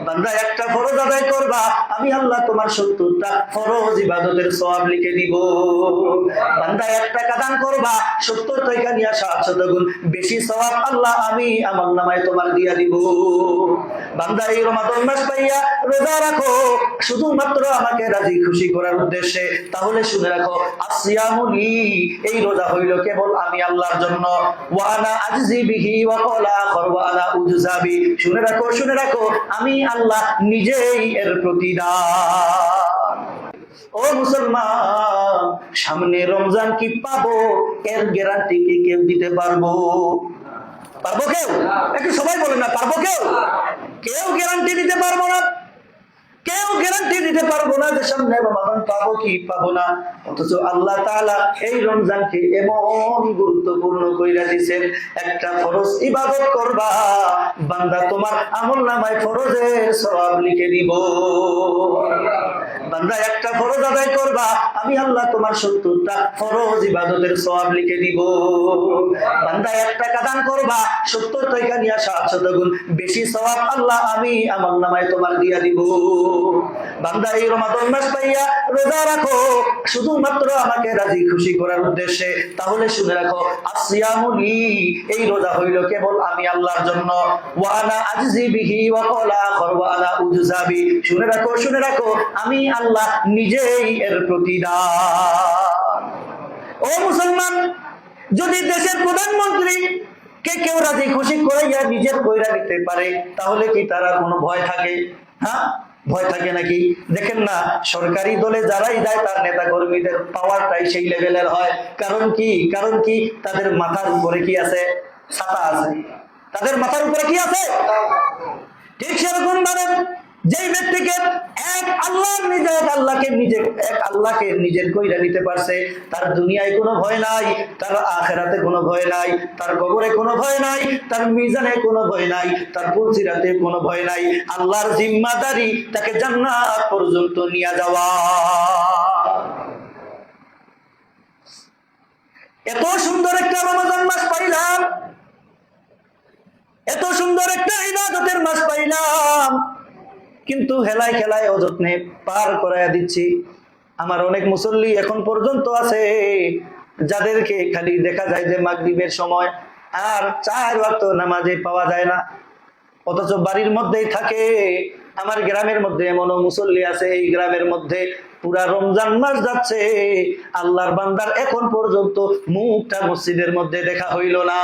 বান্দা একটা ফরজ আদায় করবা, আমি আল্লাহ তোমার 70টা ফরজ ইবাদতের সওয়াব লিখে দিব। বান্দা একটা কাদান করবা, 70 থেকে নিয়ে 700 গুণ বেশি সওয়াব আল্লাহ আমি আমার নামায় তোমার দিয়া দিব। বান্দা এই রমাদান মাস পাইয়া রোজা রাখো শুধুমাত্র আমাকে রাজি খুশি করার উদ্দেশ্যে, তাহলে শুনে রাখো আসিয়ামু লি, এই রোজা হইল কেবল আমি আল্লাহর জন্য। ওয়া আনা আজজি বিহি ওয়া ক্বালা আখর ওয়া আনা উজজা বি, শুনে রাখো শুনে রাখো আমি আল্লাহ নিজেই এর প্রতিদান। ও মুসলমান, সামনে রমজান কি পাবো এর গ্যারান্টি কি কেউ দিতে পারবো? পারবো কেউ? একটু সবাই বলেন না, পারবো কেউ? কেউ গ্যারান্টি দিতে পারবো না। কেউ গ্যারান্টি দিতে পারবো না যে সামনে রমাদান পাবো কি পাবো না। অথচ আল্লাহ তাআলা এই রমজানকে এমন গুরুত্বপূর্ণ কইরা দিয়েছেন, একটা ফরজ ইবাদত করবা বান্দা তোমার আমলনামায় ফরজের সওয়াব লিখে দিব। বান্দা একটা ফরজ আদায় করবা, আমি আল্লাহ তোমার 70টা ফরজ ইবাদতের সওয়াব লিখে দিব। বান্দা একটা কাদান করবা, 70 থেকে নিয়ে 700 গুণ বেশি সওয়াব আল্লাহ আমি আমলনামায় তোমার দিয়া দিব। বান্দা এই রমাদান মাস পাইয়া রোজা রাখো শুধুমাত্র আমাকে রাজি খুশি করার উদ্দেশ্যে, তাহলে শুনে রাখো আসিয়ামু লি, এই রোজা হইল কেবল আমি আল্লাহর জন্য। ওয়া আনা আজজি বিহি ওয়া ক্বালা আখর ওয়া আনা উজজা বি, শুনে রাখো শুনে রাখো আমি আল্লাহ নিজেই এর প্রতিদান। ও মুসলমান, যদি দেশের প্রধানমন্ত্রী কে কেউ রাজি খুশি করাইয়া নিজের কইরা দিতে পারে, তাহলে কি তারা কোনো ভয় থাকে? হ্যাঁ, ভয় থাকে নাকি? দেখেন না, সরকারি দলে যারাই যায় তার নেতা কর্মীদের পাওয়ারটাই সেই লেভেলের হয়। কারণ কি? কারণ কি? তাদের মাথার উপরে কি আছে? ছাতা আছে। তাদের মাথার উপরে কি আছে? ঠিক সেরকম ভাবে যেই ব্যক্তিকে এক আল্লাহকে নিজের কইরা নিতে পারছে, তার দুনিয়ায় কোনো ভয় নাই, তার আখিরাতে কোনো ভয় নাই, তার কবরে কোনো ভয় নাই, তার মিজানে কোনো ভয় নাই, তার পুলসিরাতে কোনো ভয় নাই। আল্লাহর জিম্মাদারি তাকে জান্নাত পর্যন্ত নিয়ে যাওয়া। এত সুন্দর একটা রমজান মাস পাইলাম, এত সুন্দর একটা ইবাদতের মাস পাইলাম, কিন্তু হেলায় খেলায় অযত্নে পার করাইয়া দিচ্ছি। আমার অনেক মুসল্লি এখন পর্যন্ত আছে যাদেরকে খালি দেখা যায় যে মাগরিবের সময় আর 4 ওয়াক্ত নামাজে পাওয়া যায় না, অথচ বাড়ির মধ্যেই থাকে। আমার গ্রামের মধ্যে এমনও মুসল্লি আছে, এই গ্রামের মধ্যে পুরা রমজান মাস যাচ্ছে, আল্লাহর বান্দার এখন পর্যন্ত মুখটা মসজিদের মধ্যে দেখা হইল না।